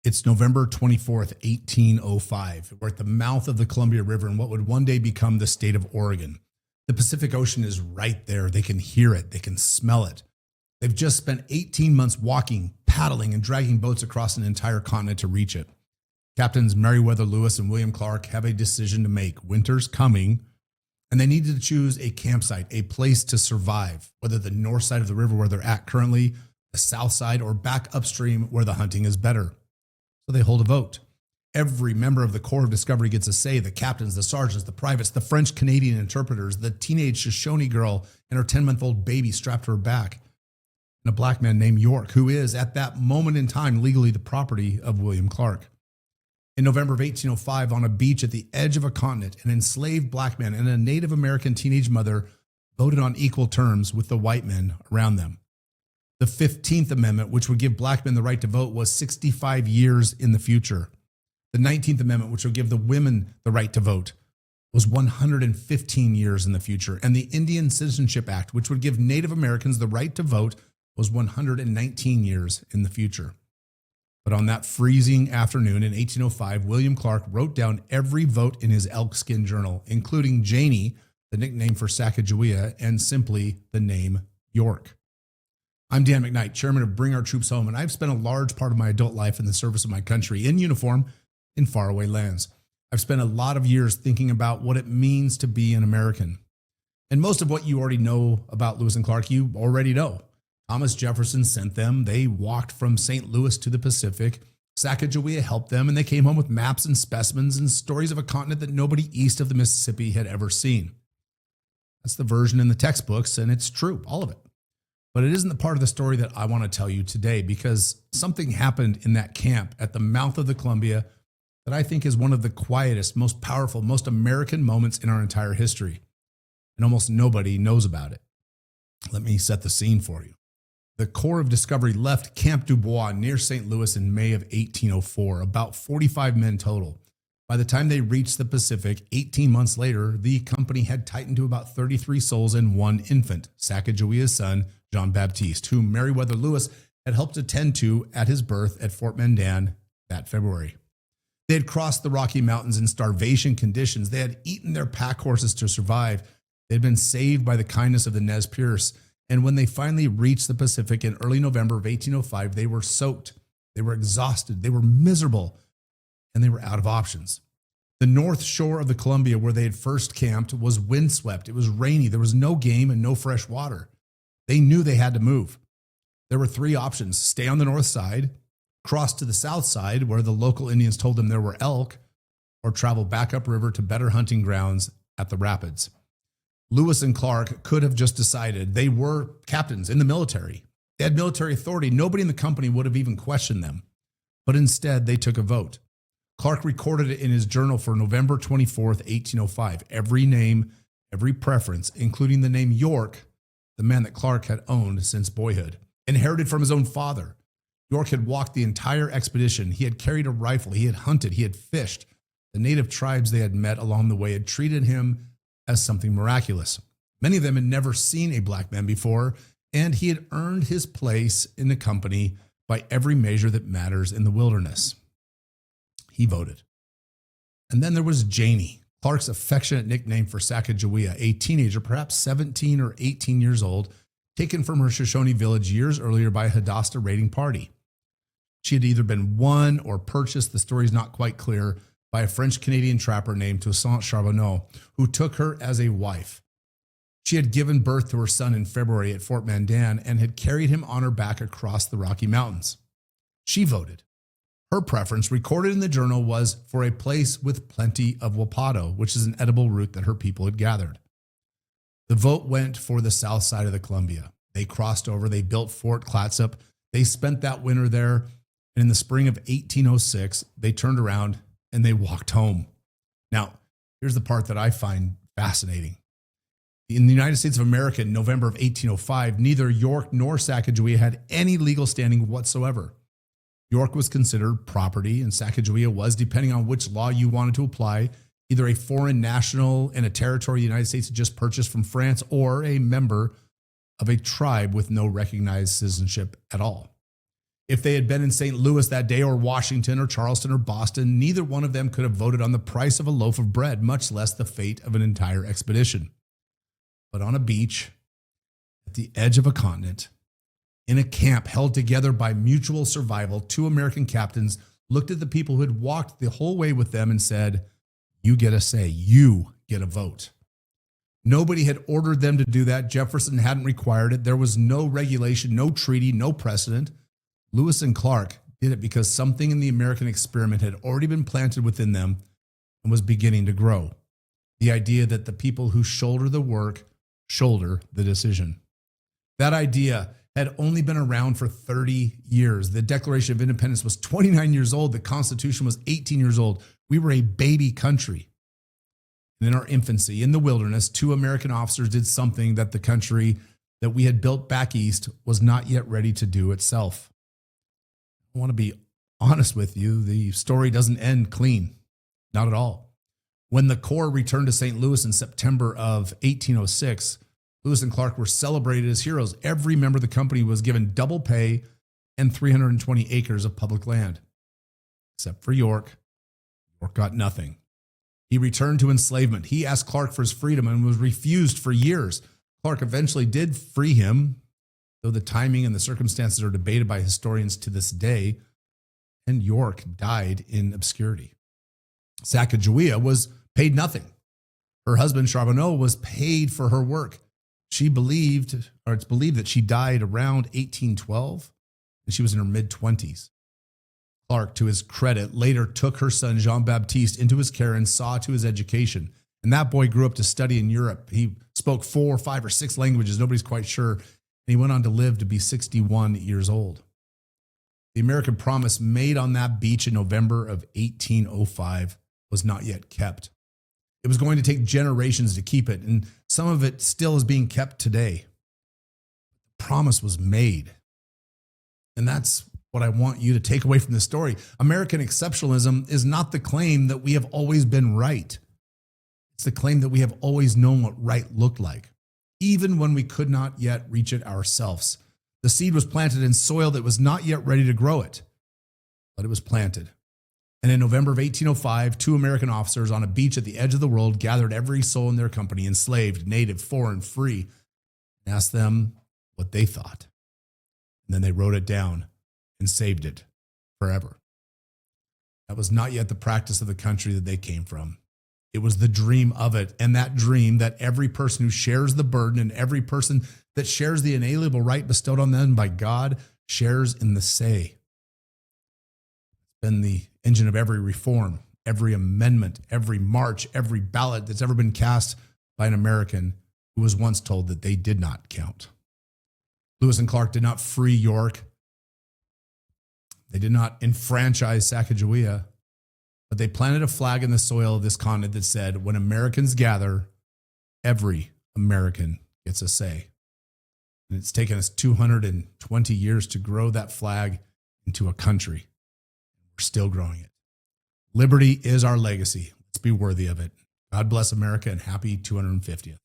It's November 24th, 1805. We're at the mouth of the Columbia River in what would one day become the state of Oregon. The Pacific Ocean is right there. They can hear it. They can smell it. They've just spent 18 months walking, paddling, and dragging boats across an entire continent to reach it. Captains Meriwether Lewis and William Clark have a decision to make. Winter's coming, and they needed to choose a campsite, a place to survive, whether the north side of the river where they're at currently, the south side, or back upstream where the hunting is better. So they hold a vote. Every member of the Corps of Discovery gets a say: the captains, the sergeants, the privates, the French-Canadian interpreters, the teenage Shoshone girl and her 10-month-old baby strapped to her back, and a black man named York, who is, at that moment in time, legally the property of William Clark. In November of 1805, on a beach at the edge of a continent, an enslaved black man and a Native American teenage mother voted on equal terms with the white men around them. The 15th Amendment, which would give black men the right to vote, was 65 years in the future. The 19th Amendment, which would give the women the right to vote, was 115 years in the future. And the Indian Citizenship Act, which would give Native Americans the right to vote, was 119 years in the future. But on that freezing afternoon in 1805, William Clark wrote down every vote in his elkskin journal, including Janey, the nickname for Sacagawea, and simply the name York. I'm Dan McKnight, chairman of Bring Our Troops Home, and I've spent a large part of my adult life in the service of my country, in uniform, in faraway lands. I've spent a lot of years thinking about what it means to be an American. And most of what you already know about Lewis and Clark, you already know. Thomas Jefferson sent them. They walked from St. Louis to the Pacific. Sacagawea helped them, and they came home with maps and specimens and stories of a continent that nobody east of the Mississippi had ever seen. That's the version in the textbooks, and it's true, all of it. But it isn't the part of the story that I want to tell you today, because something happened in that camp at the mouth of the Columbia that I think is one of the quietest, most powerful, most American moments in our entire history. And almost nobody knows about it. Let me set the scene for you. The Corps of Discovery left Camp Dubois near St. Louis in May of 1804, about 45 men total. By the time they reached the Pacific, 18 months later, the company had tightened to about 33 souls and one infant, Sacagawea's son, John Baptiste, whom Meriwether Lewis had helped attend to at his birth at Fort Mandan that February. They had crossed the Rocky Mountains in starvation conditions. They had eaten their pack horses to survive. They had been saved by the kindness of the Nez Perce. And when they finally reached the Pacific in early November of 1805, they were soaked, they were exhausted, they were miserable, and they were out of options. The north shore of the Columbia, where they had first camped, was windswept. It was rainy. There was no game and no fresh water. They knew they had to move. There were three options: stay on the north side, cross to the south side where the local Indians told them there were elk, or travel back upriver to better hunting grounds at the rapids. Lewis and Clark could have just decided. They were captains in the military. They had military authority. Nobody in the company would have even questioned them. But instead, they took a vote. Clark recorded it in his journal for November 24th, 1805. Every name, every preference, including the name York, the man that Clark had owned since boyhood, inherited from his own father. York had walked the entire expedition. He had carried a rifle. He had hunted. He had fished. The native tribes they had met along the way had treated him as something miraculous. Many of them had never seen a black man before, and he had earned his place in the company by every measure that matters in the wilderness. He voted. And then there was Janey, Clark's affectionate nickname for Sacagawea, a teenager, perhaps 17 or 18 years old, taken from her Shoshone village years earlier by a Hadasta raiding party. She had either been won or purchased, the story's not quite clear, by a French-Canadian trapper named Toussaint Charbonneau, who took her as a wife. She had given birth to her son in February at Fort Mandan and had carried him on her back across the Rocky Mountains. She voted. Her preference, recorded in the journal, was for a place with plenty of wapato, which is an edible root that her people had gathered. The vote went for the south side of the Columbia. They crossed over. They built Fort Clatsop. They spent that winter there. And in the spring of 1806, they turned around and they walked home. Now, here's the part that I find fascinating. In the United States of America in November of 1805, neither York nor Sacagawea had any legal standing whatsoever. York was considered property, and Sacagawea was, depending on which law you wanted to apply, either a foreign national in a territory the United States had just purchased from France, or a member of a tribe with no recognized citizenship at all. If they had been in St. Louis that day, or Washington or Charleston or Boston, neither one of them could have voted on the price of a loaf of bread, much less the fate of an entire expedition. But on a beach, at the edge of a continent, in a camp held together by mutual survival, two American captains looked at the people who had walked the whole way with them and said, "You get a say, you get a vote." Nobody had ordered them to do that. Jefferson hadn't required it. There was no regulation, no treaty, no precedent. Lewis and Clark did it because something in the American experiment had already been planted within them and was beginning to grow. The idea that the people who shoulder the work shoulder the decision. That idea had only been around for 30 years. The Declaration of Independence was 29 years old. The Constitution was 18 years old. We were a baby country. And in our infancy, in the wilderness, two American officers did something that the country that we had built back east was not yet ready to do itself. I want to be honest with you. The story doesn't end clean. Not at all. When the Corps returned to St. Louis in September of 1806, Lewis and Clark were celebrated as heroes. Every member of the company was given double pay and 320 acres of public land. Except for York. York got nothing. He returned to enslavement. He asked Clark for his freedom and was refused for years. Clark eventually did free him, though the timing and the circumstances are debated by historians to this day, and York died in obscurity. Sacagawea was paid nothing. Her husband, Charbonneau, was paid for her work. She believed, or it's believed that she died around 1812, and she was in her mid-20s. Clark, to his credit, later took her son Jean-Baptiste into his care and saw to his education. And that boy grew up to study in Europe. He spoke 4, 5, or 6 languages. Nobody's quite sure. And he went on to live to be 61 years old. The American promise made on that beach in November of 1805 was not yet kept. It was going to take generations to keep it, and some of it still is being kept today. The promise was made. And that's what I want you to take away from this story. American exceptionalism is not the claim that we have always been right. It's the claim that we have always known what right looked like, even when we could not yet reach it ourselves. The seed was planted in soil that was not yet ready to grow it, but it was planted. And in November of 1805, two American officers on a beach at the edge of the world gathered every soul in their company, enslaved, native, foreign, free, and asked them what they thought. And then they wrote it down and saved it forever. That was not yet the practice of the country that they came from. It was the dream of it, and that dream that every person who shares the burden and every person that shares the inalienable right bestowed on them by God shares in the say. It's been the engine of every reform, every amendment, every march, every ballot that's ever been cast by an American who was once told that they did not count. Lewis and Clark did not free York. They did not enfranchise Sacagawea, but they planted a flag in the soil of this continent that said, when Americans gather, every American gets a say. And it's taken us 220 years to grow that flag into a country. We're still growing it. Liberty is our legacy. Let's be worthy of it. God bless America and happy 250th.